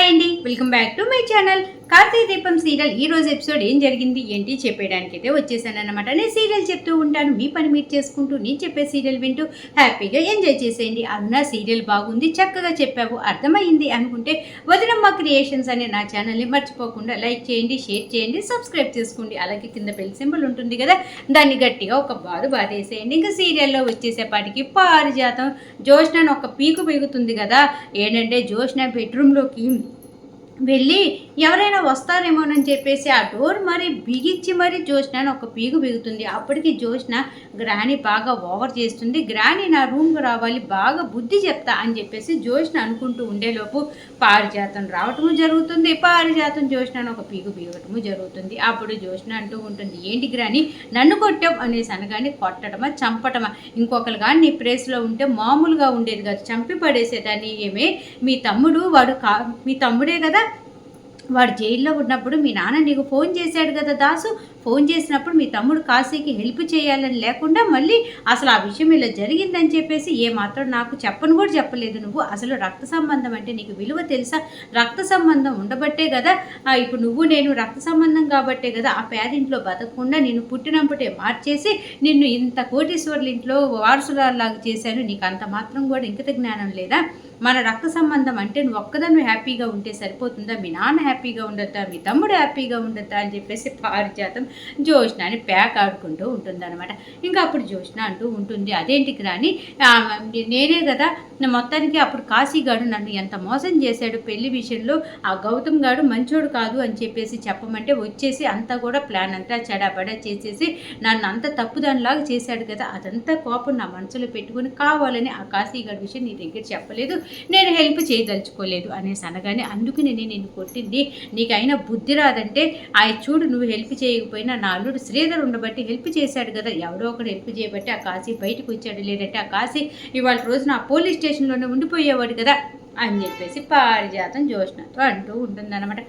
Hi అండి, welcome back to my channel. Karthika Deepam serial ఈ రోజు ఎపిసోడ్ ఏం జరిగింది ఏంటి చెప్పేయడానికి అయితే వచ్చేసాను అనమాట. నేను సీరియల్ చెప్తూ ఉంటాను, మీ పని మీరు చేసుకుంటూ నేను చెప్పే సీరియల్ వింటూ హ్యాపీగా ఎంజాయ్ చేసేయండి. అన్న సీరియల్ బాగుంది, చక్కగా చెప్పావు, అర్థమైంది అనుకుంటే వదినమ్మ క్రియేషన్స్ అనే నా ఛానల్ని మర్చిపోకుండా లైక్ చేయండి, షేర్ చేయండి, సబ్స్క్రైబ్ చేసుకోండి. అలాగే కింద బెల్ సింబల్ ఉంటుంది కదా, దాన్ని గట్టిగా ఒక బాధేసేయండి. ఇంకా సీరియల్లో వచ్చేసేపాటికి పారిజాతం జోష్నను ఒక పీకు పీగుతుంది కదా. ఏంటంటే జోష్న బెడ్రూమ్లోకి వెళ్ళి ఎవరైనా వస్తారేమోనని చెప్పేసి ఆ డోర్ మరి బిగించి మరి జోష్నని ఒక పీగు బిగుతుంది. అప్పటికి జోష్న గ్రాని బాగా ఓవర్ చేస్తుంది. గ్రాని నా రూమ్కి రావాలి, బాగా బుద్ధి చెప్తా అని చెప్పేసి జోష్న అనుకుంటూ ఉండేలోపు పారిజాతం రావటము జరుగుతుంది. పారిజాతం జోష్నను ఒక పీగు బిగటము జరుగుతుంది. అప్పుడు జోష్న అంటూ ఉంటుంది, ఏంటి గ్రాని నన్ను కొట్టాం అనేసి అనగానే కొట్టడమా చంపటమా, ఇంకొకరు కానీ నీ ప్లేస్లో ఉంటే మామూలుగా ఉండేది కాదు, చంపి పడేసేదాన్ని. ఏమే మీ తమ్ముడు మీ తమ్ముడే కదా, వాడు జైల్లో ఉన్నప్పుడు మీ నాన్న నీకు ఫోన్ చేశాడు కదా దాసు, ఫోన్ చేసినప్పుడు మీ తమ్ముడు కాశీకి హెల్ప్ చేయాలని లేకుండా మళ్ళీ అసలు ఆ విషయం ఇలా జరిగిందని చెప్పేసి ఏమాత్రం నాకు చెప్పను కూడా చెప్పలేదు. నువ్వు అసలు రక్త సంబంధం అంటే నీకు విలువ తెలుసా? రక్త సంబంధం ఉండబట్టే కదా ఇప్పుడు నువ్వు నేను రక్త సంబంధం కాబట్టే కదా ఆ పేదింట్లో బతకకుండా నేను పుట్టినప్పుడే మార్చేసి నిన్ను ఇంత కోటీశ్వర్ల ఇంట్లో వారసులాగా చేశాను. నీకు అంత మాత్రం కూడా ఇంకిత జ్ఞానం లేదా? మన రక్త సంబంధం అంటే నువ్వు ఒక్కదాన్ని హ్యాపీగా ఉంటే సరిపోతుందా? మీ నాన్న హ్యాపీగా ఉండొద్దా, మీ తమ్ముడు హ్యాపీగా ఉండొద్దా అని చెప్పేసి పారిజాతం జోష్నాని ప్యాక్ ఆడుకుంటూ ఉంటుంది అనమాట. ఇంకా అప్పుడు జోష్న అంటూ ఉంటుంది, అదేంటికి రాని నేనే కదా మొత్తానికి అప్పుడు కాశీగాడు నన్ను ఎంత మోసం చేశాడు పెళ్లి విషయంలో, ఆ గౌతమ్ గాడు మంచోడు కాదు అని చెప్పేసి చెప్పమంటే వచ్చేసి అంతా కూడా ప్లాన్ అంతా చెడాబడా చేసేసి నన్ను అంత తప్పుదానిలాగా చేశాడు కదా. అదంతా కోపం నా మనసులో పెట్టుకుని కావాలని ఆ కాశీగాడి విషయం నీ దగ్గర చెప్పలేదు, నేను హెల్ప్ చేయదలుచుకోలేదు అనేసి అనగానే అందుకని నేను కొట్టింది, నీకైనా బుద్ధి రాదంటే చూడు నువ్వు హెల్ప్ చేయకపోయినా నా అల్లుడు శ్రీధర్ ఉండబట్టి హెల్ప్ చేశాడు కదా, ఎవరో ఒకడు హెల్ప్ చేయబట్టి ఆ కాశీ బయటకు వచ్చాడు, లేదంటే ఆ కాశీ ఇవాళ రోజున ఆ పోలీస్ స్టేషన్లోనే ఉండిపోయేవాడు కదా అని చెప్పేసి పారిజాతం జోష్నతో అంటూ ఉంటుందన్నమాట.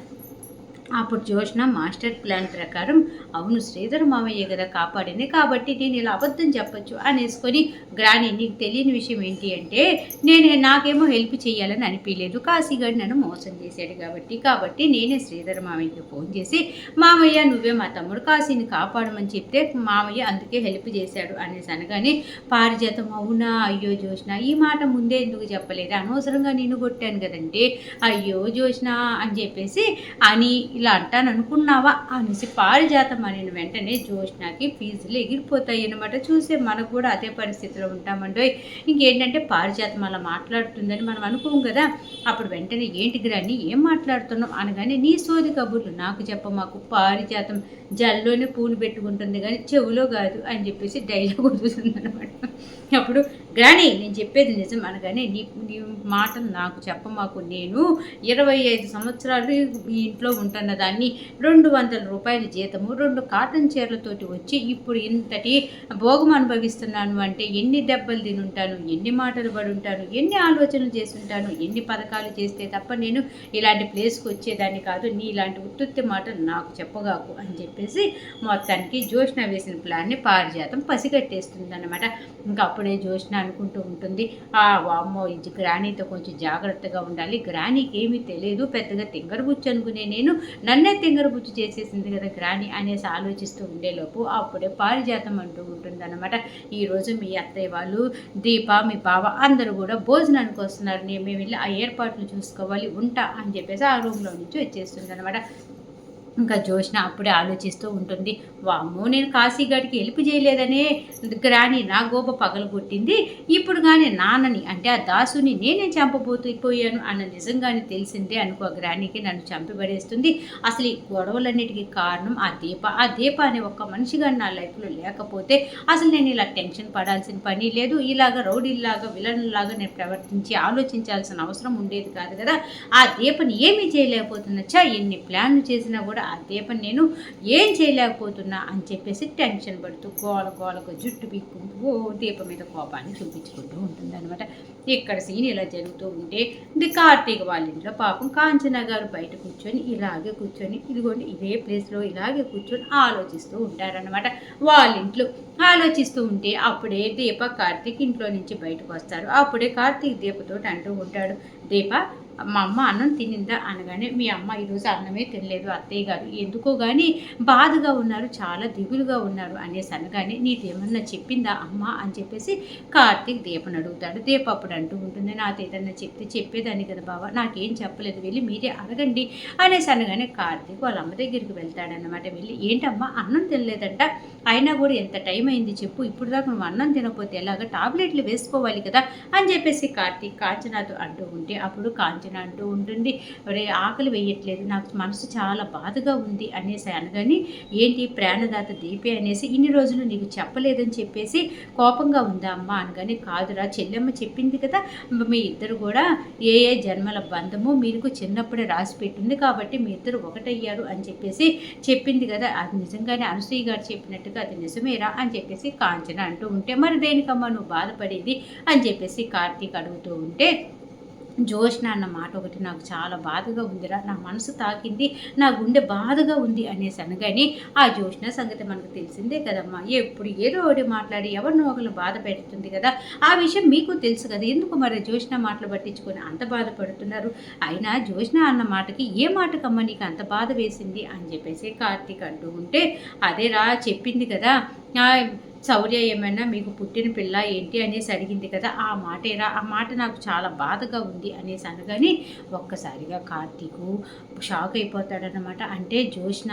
అప్పుడు జోష్న మాస్టర్ ప్లాన్ ప్రకారం అవును శ్రీధర్ మామయ్య కదా కాపాడింది కాబట్టి నేను ఇలా అబద్ధం చెప్పొచ్చు అనేసుకొని గ్రాని నీకు తెలియని విషయం ఏంటి అంటే నాకేమో హెల్ప్ చేయాలని అనిపించలేదు, కాశీగాడు నన్ను మోసం చేశాడు కాబట్టి నేనే శ్రీధర్ మామయ్యకి ఫోన్ చేసి మామయ్య నువ్వే మా తమ్ముడు కాశీని కాపాడమని చెప్తే మామయ్య అందుకే హెల్ప్ చేశాడు అనేసి అనగానే పారిజాతం అవునా అయ్యో జోష్న ఈ మాట ముందే ఎందుకు చెప్పలేదు, అనవసరంగా నేను కొట్టాను కదండి అయ్యో జోష్న అని చెప్పేసి అని ఇలా అంటాను అనుకున్నావా అనేసి పారిజాతం అని వెంటనే జోష్నకి ఫీజులు ఎగిరిపోతాయి అన్నమాట. చూసే మనకు కూడా అదే పరిస్థితిలో ఉంటామండి. ఇంకేంటంటే పారిజాతం అలా మాట్లాడుతుందని మనం అనుకోం కదా. అప్పుడు వెంటనే ఏంటి గ్రాని ఏం మాట్లాడుతున్నాం అనగానే నీ సోది కబుర్లు నాకు మాకు పారిజాతం జల్లోనే పూలు పెట్టుకుంటుంది కానీ చెవులో కాదు అని చెప్పేసి డైలాగ్ వదులుతుంది అనమాట. అప్పుడు గ్రాని నేను చెప్పేది నిజం అనగానే నీ మాటలు నాకు మాకు నేను 25 సంవత్సరాలు ఈ ఇంట్లో ఉంటున్న దాన్ని 200 రూపాయల జీతము 2 కాటన్ చీరలతోటి వచ్చి ఇప్పుడు ఇంతటి భోగం అనుభవిస్తున్నాను అంటే ఎన్ని దెబ్బలు తినుంటాను, ఎన్ని మాటలు పడి ఉంటాను, ఎన్ని ఆలోచనలు చేసి ఉంటాను, ఎన్ని పథకాలు చేస్తే తప్ప నేను ఇలాంటి ప్లేస్కి వచ్చేదాన్ని కాదు, నీ ఇలాంటి ఉత్తుత్తి మాటలు నాకు చెప్పగాకు అని చెప్పేసి మొత్తానికి జోష్న వేసిన ప్లాన్ని పారిజాతం పసిగట్టేస్తుంది అనమాట. ఇంకా అప్పుడే జోష్న అనుకుంటూ ఉంటుంది వామ్మో ఇది గ్రానీతో కొంచెం జాగ్రత్తగా ఉండాలి, గ్రానీకి ఏమీ తెలియదు, పెద్దగా తింగరబుచ్చు అనుకునే నేను నన్నే తింగరబుచ్చు చేసేసింది కదా గ్రాని అనేసి ఆలోచిస్తూ ఉండేలోపు అప్పుడే పారిజాతం అంటూ ఉంటుందన్నమాట. ఈరోజు మీ అత్తయ్య వాళ్ళు దీప మీ బావ అందరూ కూడా భోజనానికి వస్తున్నారు, మేము వెళ్ళి ఆ ఏర్పాట్లు చూసుకోవాలి ఉంటా అని చెప్పేసి ఆ రూమ్లో నుంచి వచ్చేస్తుంది అనమాట. ఇంకా జోష్న అప్పుడే ఆలోచిస్తూ ఉంటుంది, వామ్మో నేను కాశీగాడికి హెల్ప్ చేయలేదనే గ్రాని నా గోప పగలగొట్టింది, ఇప్పుడు కానీ నాన్నని అంటే ఆ దాసుని నేనే చంపబోతుపోయాను అన్న నిజంగానే తెలిసిందే అనుకో గ్రానికి నన్ను చంపిపడేస్తుంది. అసలు ఈ గొడవలన్నిటికీ కారణం ఆ దీప అనే ఒక్క మనిషిగా నా లైఫ్లో లేకపోతే అసలు నేను ఇలా టెన్షన్ పడాల్సిన పని లేదు, ఇలాగ రౌడీలాగా విలన్లాగా నేను ప్రవర్తించి ఆలోచించాల్సిన అవసరం ఉండేది కాదు కదా. ఆ దీపని ఏమీ చేయలేకపోతున్నా ఎన్ని ప్లాన్లు చేసినా కూడా ఆ దీపని నేను ఏం చేయలేకపోతున్నా అని చెప్పేసి టెన్షన్ పడుతూ గోలకు జుట్టు పీక్కుంటూ ఓ దీపం మీద కోపాన్ని చూపించుకుంటూ ఉంటుంది అనమాట. ఇక్కడ సీన్ ఇలా జరుగుతూ ఉంటే కార్తీక వాళ్ళ ఇంట్లో పాపం కాంచన గారు బయట ఇలాగే కూర్చొని ఇదిగోండి ఇదే ప్లేస్లో ఇలాగే కూర్చొని ఆలోచిస్తూ ఉంటారనమాట. వాళ్ళ ఇంట్లో ఆలోచిస్తూ ఉంటే అప్పుడే దీప కార్తీక్ ఇంట్లో నుంచి బయటకు వస్తారు. అప్పుడే కార్తీక్ దీపతో అంటూ ఉంటాడు, దీప మా అమ్మ అన్నం తినిందా అనగానే, మీ అమ్మ ఈరోజు అన్నమే తినలేదు అత్తయ్య గారు, ఎందుకో కానీ బాధగా ఉన్నారు, చాలా దిగులుగా ఉన్నారు అనేసి అనగానే, నీకేమన్నా చెప్పిందా అమ్మ అని చెప్పేసి కార్తీక్ దీపని అడుగుతాడు. దీప అప్పుడు అంటూ ఉంటుంది, నాతో ఏదన్నా చెప్తే చెప్పేదాన్ని కదా బావ, నాకేం చెప్పలేదు, వెళ్ళి మీరే అడగండి అనేసి అనగానే కార్తీక్ వాళ్ళ అమ్మ దగ్గరికి వెళ్తాడనమాట. వెళ్ళి, ఏంటమ్మా అన్నం తినలేదంట, అయినా కూడా ఎంత టైం అయింది చెప్పు, ఇప్పుడు దాకా నువ్వు అన్నం తినకపోతే ఎలాగ, టాబ్లెట్లు వేసుకోవాలి కదా అని చెప్పేసి కార్తీక్ కాంచనాతో అంటూ ఉంటే, అప్పుడు కాంచన అంటూ ఉంటుంది, ఒరే ఆకలి వేయట్లేదు, నాకు మనసు చాలా బాధగా ఉంది అనేసి అనగాని, ఏంటి ప్రాణదాత దీపే అనేసి ఇన్ని రోజులు నీకు చెప్పలేదని చెప్పేసి కోపంగా ఉందా అమ్మ అనగాని, కాదురా చెల్లెమ్మ చెప్పింది కదా, మీ ఇద్దరు కూడా ఏ ఏ జన్మల బంధము మీకు చిన్నప్పుడే రాసి పెట్టింది కాబట్టి మీ ఇద్దరు ఒకటయ్యారు అని చెప్పేసి చెప్పింది కదా, అది నిజంగానే అనసూయ గారు చెప్పినట్టుగా అది నిజమేరా అని చెప్పేసి కాంచన అంటూ ఉంటే, మరి దేనికమ్మా నువ్వు బాధపడేది అని చెప్పేసి కార్తీక్ అడుగుతూ ఉంటే, జోష్న అన్న మాట ఒకటి నాకు చాలా బాధగా ఉందిరా, నా మనసు తాకింది, నా గుండె బాధగా ఉంది అనేసి అనగాని, ఆ జోష్న సంగతి మనకు తెలిసిందే కదమ్మా, ఎప్పుడు ఏదో ఒకటి మాట్లాడి ఎవరినో ఒకరిని బాధ పెడుతుంది కదా, ఆ విషయం మీకు తెలుసు కదా, ఎందుకు మరి జోష్న మాటలు పట్టించుకొని అంత బాధపడుతున్నారు, అయినా జోష్న అన్న మాటకి ఏ మాటకమ్మా నీకు అంత బాధ వేసింది అని చెప్పేసి కార్తీక్ అంటూ ఉంటే, అదేరా చెప్పింది కదా, శౌర్య ఏమైనా మీకు పుట్టిన పిల్ల ఏంటి అనేసి అడిగింది కదా, ఆ మాటేరా, ఆ మాట నాకు చాలా బాధగా ఉంది అనేసి అనగాని, ఒక్కసారిగా కార్తీకు షాక్ అయిపోతాడనమాట. అంటే జోష్న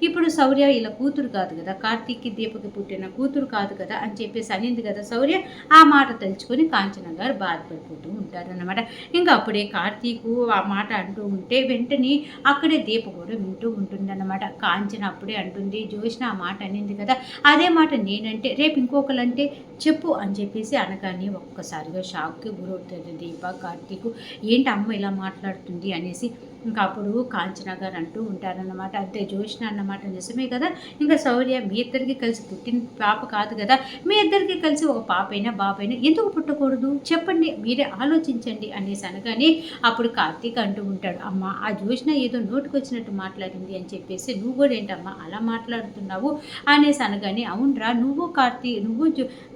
ఇప్పుడు శౌర్య ఇలా కూతురు కాదు కదా, కార్తీక్కి దీపకి పుట్టిన కూతురు కాదు కదా అని చెప్పేసి అనింది కదా శౌర్య, ఆ మాట తలుచుకొని కాంచన గారు బాధపడిపోతూ ఉంటారనమాట. ఇంకా అప్పుడే కార్తీకు ఆ మాట అంటూ ఉంటే వెంటనే అక్కడే దీప కూడా వింటూ ఉంటుందన్నమాట. కాంచన అప్పుడే అంటుంది, జోష్న ఆ మాట అనింది కదా, అదే మాట నేనంటే రేపు ఇంకొకరంటే చెప్పు అని చెప్పేసి అనగానే ఒక్కసారిగా షాక్కి గురవుతుంది దీప. కార్తీకు ఏంటి అమ్మ ఇలా మాట్లాడుతుంది అనేసి ఇంకా అప్పుడు కాంచన గారు అంటూ ఉంటారన్నమాట. అంతే జోష్న అన్నమాట నిజమే కదా, ఇంకా శౌర్య మీ ఇద్దరికి కలిసి పుట్టిన పాప కాదు కదా, మీ ఇద్దరికి కలిసి ఒక పాపైనా బాబైనా ఎందుకు పుట్టకూడదు చెప్పండి, మీరే ఆలోచించండి అనేసి అనగానే అప్పుడు కార్తీక్ అంటూ ఉంటాడు, అమ్మ ఆ జోష్న ఏదో నోటికి వచ్చినట్టు మాట్లాడింది అని చెప్పేసి నువ్వు కూడా ఏంటమ్మా అలా మాట్లాడుతున్నావు అనేసి అనగానే, అవునరా నువ్వు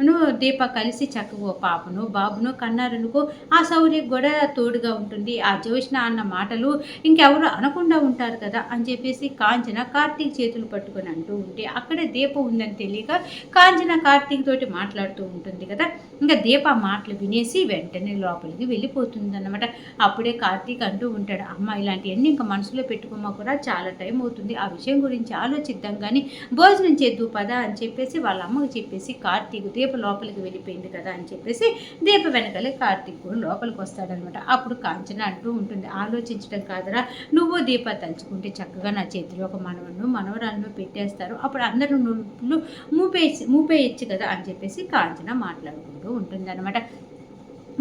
నువ్వు దీప కలిసి చక్కగా పాపను బాబును కన్నారనుకో, ఆ శౌర్యకు కూడా తోడుగా ఉంటుంది, ఆ జోష్న అన్న మాటలు ఇంకెవరు అనకుండా ఉంటారు కదా అని చెప్పేసి కాంచన కార్తీక్ చేతులు పట్టుకొని అంటూ ఉంటే, అక్కడే దీప ఉందని తెలియక కాంచన కార్తీక్ తోటి మాట్లాడుతూ ఉంటుంది కదా, ఇంకా దీప మాటలు వినేసి వెంటనే లోపలికి వెళ్ళిపోతుంది అన్నమాట. అప్పుడే కార్తీక్ అంటూ ఉంటాడు, అమ్మ ఇలాంటివన్నీ ఇంకా మనసులో పెట్టుకోమా కూడా, చాలా టైం అవుతుంది, ఆ విషయం గురించి ఆలోచిద్దాం కానీ భోజనం చేద్దు పదా అని చెప్పేసి వాళ్ళ అమ్మకు చెప్పేసి కార్తీక్ దీప లోపలికి వెళ్ళిపోయింది కదా అని చెప్పేసి దీప వెనకాలే కార్తీక్ కూడా లోపలికి వస్తాడనమాట. అప్పుడు కాంచన అంటూ ఉంటుంది, ఆలోచించడం కాదురా, నువ్వు దీప తలుచుకుంటే చక్కగా నా చేతిలో ఒక మనవరాలను పెట్టేస్తారు, అప్పుడు అందరూ నువ్వు మూపేయచ్చు కదా అని చెప్పేసి కాంచన మాట్లాడుకుంటూ ఉంటుంది అనమాట.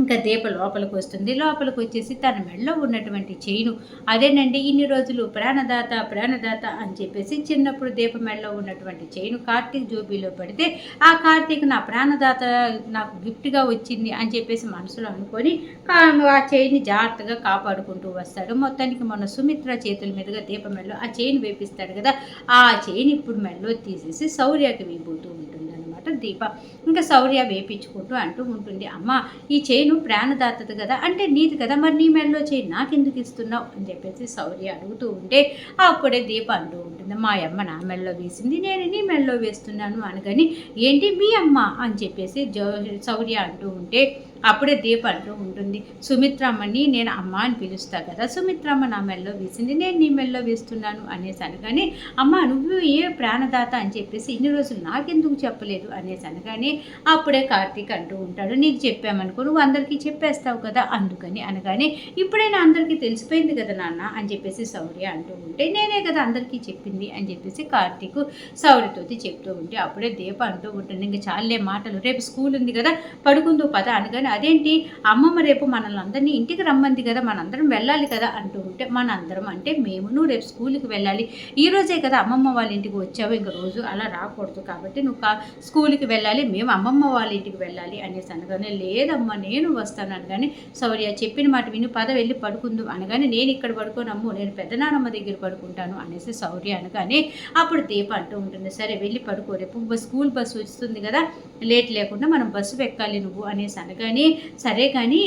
ఇంకా దీప లోపలికి వస్తుంది. లోపలికి వచ్చేసి తన మెడలో ఉన్నటువంటి చైను, అదేనండి ఇన్ని రోజులు ప్రాణదాత అని చెప్పేసి చిన్నప్పుడు దీప మెడలో ఉన్నటువంటి చైను కార్తీక్ జోబీలో పడితే, ఆ కార్తీక్ నా ప్రాణదాత నాకు గిఫ్ట్గా వచ్చింది అని చెప్పేసి మనసులో అనుకొని ఆ చైన్ని జాగ్రత్తగా కాపాడుకుంటూ వస్తాడు. మొత్తానికి మొన్న సుమిత్ర చేతుల మీదుగా దీప మెడలో ఆ చైన్ వేపిస్తాడు కదా, ఆ చైన్ ఇప్పుడు మెడలో తీసేసి శౌర్యకి వేయబోతూ ఉంటుంది అనమాట దీప. ఇంకా శౌర్య వేపించుకుంటూ అంటూ ఉంటుంది, అమ్మ ఈ చైను ప్రాణదాతది కదా, అంటే నీది కదా, మరి నీ మెడలో చైన్ నాకెందుకు ఇస్తున్నావు అని చెప్పేసి శౌర్య అడుగుతూ ఉంటే, అప్పుడే దీప అంటూ ఉంటుంది, మా అమ్మ నా మెడలో వేసింది, నేను నీ మెడలో వేస్తున్నాను అనగాని, ఏంటి మీ అమ్మ అని చెప్పేసి శౌర్య అంటూ ఉంటే, అప్పుడే దీప అంటూ ఉంటుంది, సుమిత్రమ్మని నేను అమ్మ అని పిలుస్తా కదా, సుమిత్రమ్మ నా మెడలో వేసింది, నేను నీ మెడలో వేస్తున్నాను అనేసి అనగానే, అమ్మ నువ్వు ఏ ప్రాణదాత అని చెప్పేసి ఇన్ని రోజులు నాకెందుకు చెప్పలేదు అనేసి అనగానే, అప్పుడే కార్తీక్ అంటూ ఉంటాడు, నీకు చెప్పామనుకో నువ్వు అందరికీ చెప్పేస్తావు కదా అందుకని అనగానే, ఇప్పుడైనా అందరికీ తెలిసిపోయింది కదా నాన్న అని చెప్పేసి శౌర్య అంటూ ఉంటే, నేనే కదా అందరికీ చెప్పింది అని చెప్పేసి కార్తీక్ శౌర్యతోటి చెప్తూ ఉంటే, అప్పుడే దీప అంటూ ఉంటుంది, ఇంకా చాలే మాటలు, రేపు స్కూల్ ఉంది కదా పడుకుందు పద అనగానే, అదేంటి అమ్మమ్మ రేపు మనల్ని అందరినీ ఇంటికి రమ్మంది కదా, మనందరం వెళ్ళాలి కదా అంటూ ఉంటే, మనందరం అంటే మేము, నువ్వు రేపు స్కూల్కి వెళ్ళాలి, ఈ రోజే కదా అమ్మమ్మ వాళ్ళ ఇంటికి వచ్చావు, ఇంక రోజు అలా రాకూడదు కాబట్టి నువ్వు స్కూల్కి వెళ్ళాలి, మేము అమ్మమ్మ వాళ్ళ ఇంటికి వెళ్ళాలి అనేసి అనగానే, లేదమ్మా నేను వస్తాను అనగానే, శౌర్య చెప్పిన మాట విని పద వెళ్ళి పడుకుందు అనగానే, నేను ఇక్కడ పడుకోనమ్ము, నేను పెద్దనాన్నమ్మ దగ్గర పడుకుంటాను అనేసి శౌర్య అనగానే, అప్పుడు దీప అంటూ ఉంటుంది, సరే వెళ్ళి పడుకో, రేపు స్కూల్ బస్సు వస్తుంది కదా, లేట్ లేకుండా మనం బస్సు ఎక్కాలి నువ్వు అనేసి అనగానే, సరే కానీ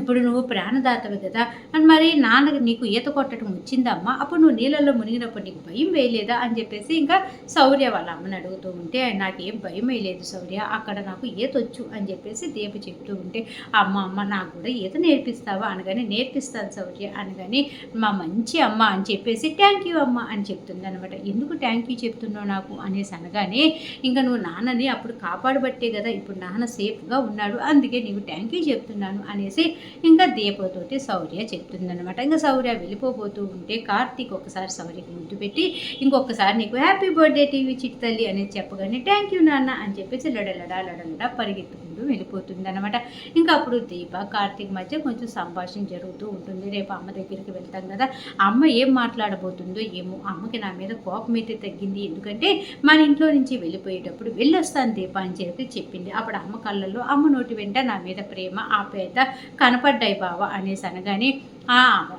ఇప్పుడు నువ్వు ప్రాణదాతవి కదా అని మరి నాన్న నీకు ఈత కొట్టడం వచ్చిందమ్మా, అప్పుడు నువ్వు నీళ్ళల్లో మునిగినప్పుడు నీకు భయం వేయలేదా అని చెప్పేసి ఇంకా శౌర్య వాళ్ళ అమ్మని అడుగుతూ ఉంటే, నాకేం భయం వేయలేదు శౌర్య, అక్కడ నాకు ఈత వచ్చు అని చెప్పేసి దీప చెప్తూ ఉంటే, అమ్మ నాకు కూడా ఈత నేర్పిస్తావా అనగానే, నేర్పిస్తాను శౌర్య అనగానే, మా మంచి అమ్మ అని చెప్పేసి థ్యాంక్ యూ అమ్మ అని చెప్తుంది అనమాట. ఎందుకు థ్యాంక్ యూ చెప్తున్నావు నాకు అనేసి అనగానే, ఇంకా నువ్వు నాన్నని అప్పుడు కాపాడబట్టే కదా ఇప్పుడు నాన్న సేఫ్గా ఉన్నాడు, అందుకే నీకు థ్యాంక్ యూ చెప్తున్నాను అనేసి ఇంకా దీపతోటి శౌర్య చెప్తుందనమాట. ఇంకా శౌర్య వెళ్ళిపోతూ ఉంటే కార్తీక్ ఒకసారి శౌర్యకి ముద్దు పెట్టి, ఇంకొకసారి నీకు హ్యాపీ బర్త్డే టీవీ చిట్టి తల్లి అనేది చెప్పగానే థ్యాంక్ యూ నాన్న అని చెప్పేసి లడలడా పరిగెత్తుకుంటూ వెళ్ళిపోతుంది అనమాట. ఇంకా అప్పుడు దీప కార్తీక్ మధ్య కొంచెం సంభాషణ జరుగుతూ ఉంటుంది. రేపు అమ్మ దగ్గరికి వెళ్తాం కదా, అమ్మ ఏం మాట్లాడబోతుందో ఏమో, అమ్మకి నా మీద కోపం అయితే తగ్గింది, ఎందుకంటే మన ఇంట్లో నుంచి వెళ్ళిపోయేటప్పుడు వెళ్ళొస్తాను దీప అని చెప్పి చెప్పింది. అప్పుడు అమ్మ కళ్ళల్లో అమ్మ నోటి వెంట నా మీద ప్రేమ ఆప్యాయత కనపడ్డాయి బావ అనేసి అనగానే,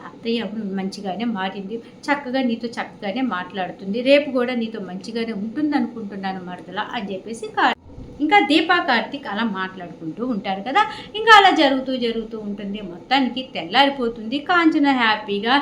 అత్తయ్య మంచిగానే మారింది, చక్కగా నీతో చక్కగానే మాట్లాడుతుంది, రేపు కూడా నీతో మంచిగానే ఉంటుంది అనుకుంటున్నాను మరదలా అని చెప్పేసి ఇంకా దీపా కార్తీక్ అలా మాట్లాడుకుంటూ ఉంటారు కదా. ఇంకా అలా జరుగుతూ ఉంటుంది. మొత్తానికి తెల్లారిపోతుంది. కాంచన హ్యాపీగా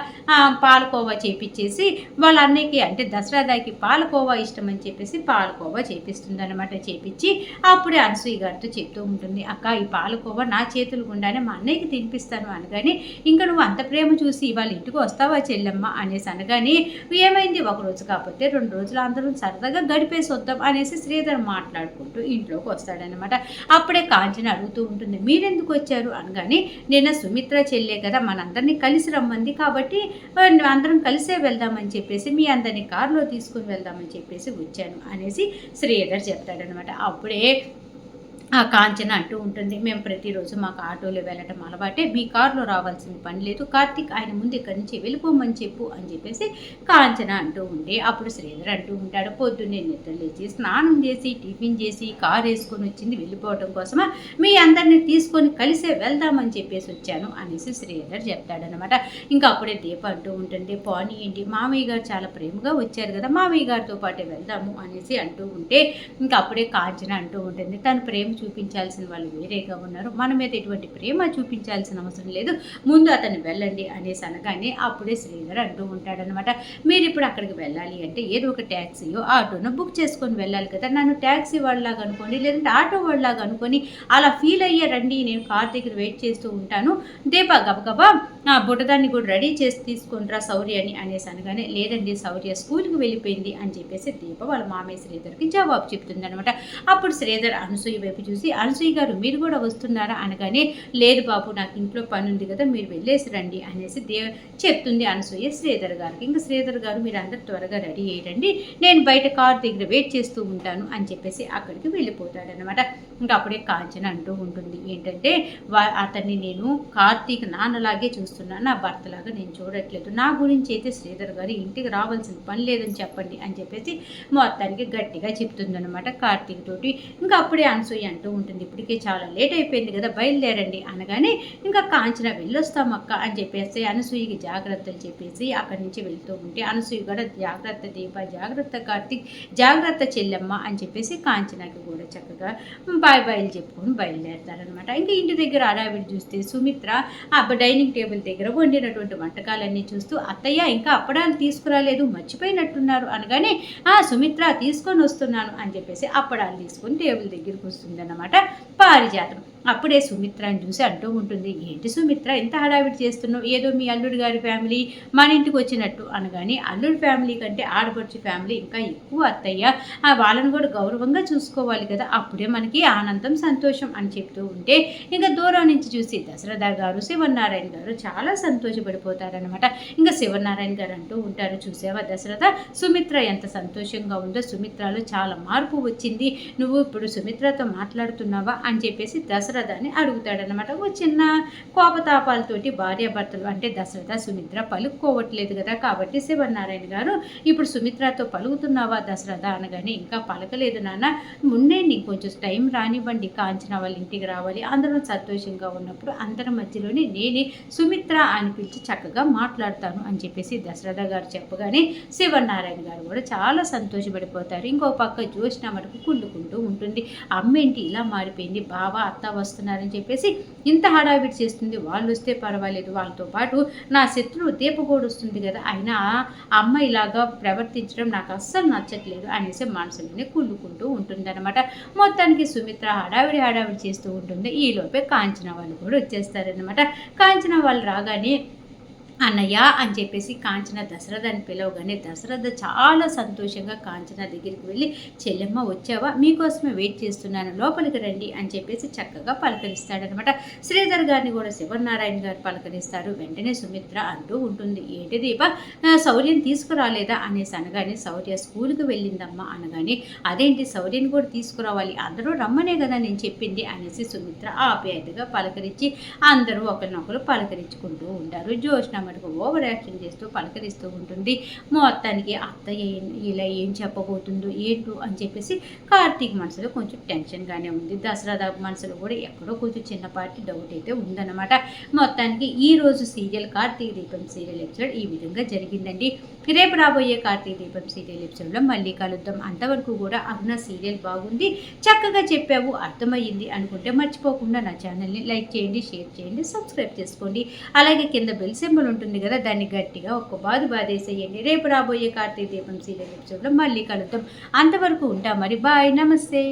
పాలకోవా చేపించేసి వాళ్ళ అన్నయ్యకి, అంటే దసరాదాకి పాలకోవా ఇష్టం అని చెప్పేసి పాలకోవా చేపిస్తుంది అనమాట. చేపించి అప్పుడే అనసూయ గారితో చెప్తూ ఉంటుంది, అక్క ఈ పాలకోవా నా చేతులు గుండానే మా అన్నయ్యకి తినిపిస్తాను అనగానే, ఇంకా నువ్వు అంత ప్రేమ చూసి ఇవాళ ఇంటికి వస్తావా చెల్లెమ్మ అనేసి అనగానే, ఏమైంది ఒకరోజు కాకపోతే 2 రోజులు అందరం సరదాగా గడిపేసి వద్దాం అనేసి శ్రీధర్ మాట్లాడుకుంటూ ఇంట్లోకి వస్తాడనమాట. అప్పుడే కాంచన అడుగుతూ ఉంటుంది, మీరెందుకు వచ్చారు అనగానే, నేను సుమిత్ర చెల్లే కదా మనందరినీ కలిసి రమ్మంది, కాబట్టి అందరం కలిసే వెళ్దామని చెప్పేసి మీ అందరినీ కారులో తీసుకుని వెళ్దామని చెప్పేసి వచ్చాను అనేసి శ్రీధర్ చెప్తాడనమాట. అప్పుడే ఆ కాంచన అంటూ ఉంటుంది, మేము ప్రతిరోజు మాకు ఆటోలో వెళ్ళటం అలవాటే, మీ కారులో రావాల్సిన పని లేదు, కార్తీక్ ఆయన ముందు ఇక్కడి నుంచి వెళ్ళిపోమని చెప్పు అని చెప్పేసి కాంచన అంటూ ఉంటే, అప్పుడు శ్రీధర్ అంటూ ఉంటాడు, పొద్దున్నే నిద్ర లేచి స్నానం చేసి టిఫిన్ చేసి కారు వేసుకొని వచ్చింది వెళ్ళిపోవటం కోసమా, మీ అందరినీ తీసుకొని కలిసే వెళ్దామని చెప్పేసి వచ్చాను అనేసి శ్రీధర్ చెప్తాడనమాట. ఇంకా అప్పుడే దీప అంటూ ఉంటుంది, పోనీ ఏంటి మామయ్య గారు చాలా ప్రేమగా వచ్చారు కదా, మామయ్య గారితో పాటే వెళ్దాము అనేసి అంటూ ఉంటే, ఇంకా అప్పుడే కాంచన అంటూ ఉంటుంది, తను ప్రేమ చూపించాల్సిన వాళ్ళు వేరేగా ఉన్నారు, మన మీద ఎటువంటి ప్రేమ చూపించాల్సిన అవసరం లేదు, ముందు అతను వెళ్ళండి అనేసి అనగానే, అప్పుడే శ్రీధర్ అంటూ ఉంటాడనమాట, మీరు ఇప్పుడు అక్కడికి వెళ్ళాలి అంటే ఏదో ఒక ట్యాక్సీయో ఆటోనో బుక్ చేసుకొని వెళ్ళాలి కదా, నన్ను ట్యాక్సీ వాళ్ళలాగా అనుకోని లేదంటే ఆటో వాళ్ళలాగా అనుకొని అలా ఫీల్ అయ్యే రండి, నేను కార్ దగ్గర వెయిట్ చేస్తూ ఉంటాను, దీప గబగబా బుట్టదాన్ని కూడా రెడీ చేసి తీసుకుంటారా శౌర్యని అనేసి అనగానే, లేదండి శౌర్య స్కూల్కి వెళ్ళిపోయింది అని చెప్పేసి దీప వాళ్ళ మామయ్య శ్రీధర్కి జవాబు చెప్తుంది అనమాట. అప్పుడు శ్రీధర్ అనసూయ వైపు చూసి, అనసూయ గారు మీరు కూడా వస్తున్నారా అనగానే, లేదు బాబు నాకు ఇంట్లో పని ఉంది కదా మీరు వెళ్ళేసి రండి అనేసి చెప్తుంది అనసూయ శ్రీధర్ గారికి. ఇంకా శ్రీధర్ గారు మీరు అందరు త్వరగా రెడీ అయ్యండి, నేను బయట కార్ దగ్గర వెయిట్ చేస్తూ ఉంటాను అని చెప్పేసి అక్కడికి వెళ్ళిపోతాడనమాట. ఇంకా అప్పుడే కాంచన అంటూ ఉంటుంది, ఏంటంటే అతన్ని నేను కార్తీక్ నాన్నలాగే చూస్తున్నాను, నా భర్తలాగా నేను చూడట్లేదు, నా గురించి అయితే శ్రీధర్ గారు ఇంటికి రావాల్సిన పని లేదని చెప్పండి అని చెప్పేసి మొత్తానికి గట్టిగా చెప్తుందనమాట కార్తీక్ తోటి. ఇంకా అప్పుడే అనసూయ అంటూ ఉంటుంది, ఇప్పటికే చాలా లేట్ అయిపోయింది కదా బయలుదేరండి అనగానే, ఇంకా కాంచన వెళ్ళొస్తామక్క అని చెప్పేసి అనసూయకి జాగ్రత్తలు చెప్పేసి అక్కడి నుంచి వెళ్తూ ఉంటే, అనసూయ కూడా జాగ్రత్త దీప, జాగ్రత్త కార్తీక్, జాగ్రత్త చెల్లెమ్మ అని చెప్పేసి కాంచనకి కూడా చక్కగా బాయ్ చెప్పుకొని బయలుదేరుతారనమాట. ఇంకా ఇంటి దగ్గర అడావిడి చూస్తే సుమిత్ర డైనింగ్ టేబుల్ దగ్గర వండినటువంటి వంటకాలన్నీ చూస్తూ, అత్తయ్య ఇంకా అప్పడాలు తీసుకురాలేదు మర్చిపోయినట్టున్నారు అనగానే, సుమిత్ర తీసుకొని వస్తున్నాను అని చెప్పేసి అప్పడాలు తీసుకొని టేబుల్ దగ్గరికి వస్తుందన్నమాట పారిజాతం. అప్పుడే సుమిత్రని చూసి అంటూ ఉంటుంది, ఏంటి సుమిత్ర ఇంత హడావిడి చేస్తున్నావు, ఏదో మీ అల్లుడి గారి ఫ్యామిలీ మన ఇంటికి వచ్చినట్టు అనగానే, అల్లుడి ఫ్యామిలీ కంటే ఆడపడుచు ఫ్యామిలీ ఇంకా ఎక్కువ అత్తయ్య, వాళ్ళని కూడా గౌరవంగా చూసుకోవాలి కదా, అప్పుడే మనకి ఆనందం సంతోషం అని చెప్తూ ఉంటే, ఇంకా దూరం నుంచి చూసి దశరథ గారు శివనారాయణ గారు చాలా సంతోషపడిపోతారనమాట. ఇంకా శివనారాయణ గారు అంటూ ఉంటారు, చూసావా దశరథ సుమిత్ర ఎంత సంతోషంగా ఉందో, సుమిత్రలో చాలా మార్పు వచ్చింది, నువ్వు ఇప్పుడు సుమిత్రతో మాట్లాడుతున్నావా అని చెప్పేసి దశరథని అడుగుతాడనమాట. ఓ చిన్న కోపతాపాలతోటి భార్యాభర్తలు అంటే దశరథ సుమిత్ర పలుకోవట్లేదు కదా, కాబట్టి శివనారాయణ గారు ఇప్పుడు సుమిత్రతో పలుకుతున్నావా దశరథ అనగానే, ఇంకా పలకలేదు నాన్న, ముందే నీకు కొంచెం టైం రానివ్వండి, కాంచన వాళ్ళ ఇంటికి రావాలి, అందరం సంతోషంగా ఉన్నప్పుడు అందరి మధ్యలోనే నేనే సుమిత్ర అని పిలిచి చక్కగా మాట్లాడతాను అని చెప్పేసి దశరథ గారు చెప్పగానే శివనారాయణ గారు కూడా చాలా సంతోషపడిపోతారు. ఇంకో పక్క జ్యోత్స్న మటుకు కుళ్ళుకుంటూ ఉంటుంది, అమ్మేంటి ఇలా మారిపోయింది, బావ అత్త వస్తున్నారని చెప్పేసి ఇంత హడావిడి చేస్తుంది. వాళ్ళు వస్తే పర్వాలేదు, వాళ్ళతో పాటు నా శత్రువు దీపగోడు వస్తుంది కదా, అయినా ఆ అమ్మాయి ఇలాగా ప్రవర్తించడం నాకు అస్సలు నచ్చట్లేదు అనేసి మనసులోనే కుళ్ళుకుంటూ ఉంటుందన్నమాట. మొత్తానికి సుమిత్ర హడావిడి చేస్తూ ఉంటుంది. ఈలోపే కాంచన వాళ్ళు కూడా వచ్చేస్తారనమాట. కాంచన వాళ్ళు రాగానే అన్నయ్య అని చెప్పేసి కాంచన దశరథని పిలవగానే దశరథ చాలా సంతోషంగా కాంచన దగ్గరికి వెళ్ళి, చెల్లెమ్మ వచ్చావా, మీకోసమే వెయిట్ చేస్తున్నాను, లోపలికి రండి అని చెప్పేసి చక్కగా పలకరిస్తాడనమాట. శ్రీధర్ గారిని కూడా శివనారాయణ గారు పలకరిస్తారు. వెంటనే సుమిత్ర అంటూ ఉంటుంది, ఏంటి దీప శౌర్యం తీసుకురాలేదా అనేసి అనగానే, శౌర్య స్కూల్కి వెళ్ళిందమ్మా అనగానే, అదేంటి శౌర్యని కూడా తీసుకురావాలి, అందరూ రమ్మనే కదా నేను చెప్పింది అనేసి సుమిత్ర ఆప్యాయతగా పలకరించి అందరూ ఒకరినొకరు పలకరించుకుంటూ ఉంటారు. జోష్న మటుకు ఓవర్ యాక్షన్ చేస్తూ పలకరిస్తూ ఉంటుంది. మొత్తానికి అత్తయ్య ఇలా ఏం చెప్పబోతుందో ఏంటో అని చెప్పేసి కార్తీక్ మనసులో కొంచెం టెన్షన్గానే ఉంది. దసరా మనసులో కూడా ఎక్కడో కొంచెం చిన్నపాటి డౌట్ అయితే ఉందన్నమాట. మొత్తానికి ఈరోజు serial Karthika Deepam serial episode ఈ విధంగా జరిగిందండి. రేపు రాబోయే కార్తీక దీపం సీరియల్ ఎపిసోడ్లో మళ్ళీ కలుద్దాం. అంతవరకు కూడా అరుణ సీరియల్ బాగుంది, చక్కగా చెప్పావు, అర్థమయ్యింది అనుకుంటే మర్చిపోకుండా నా ఛానల్ని లైక్ చేయండి, షేర్ చేయండి, సబ్స్క్రైబ్ చేసుకోండి. అలాగే కింద బెల్ సింబల్ ఉంటుంది కదా, దాన్ని గట్టిగా ఒక్క బాదేసేయండి. రేపు రాబోయే కార్తీక దీపం సీరియల్ ఎపిసోడ్లో మళ్ళీ కలుద్దాం. అంతవరకు ఉంటాం మరి. బాయ్, నమస్తే.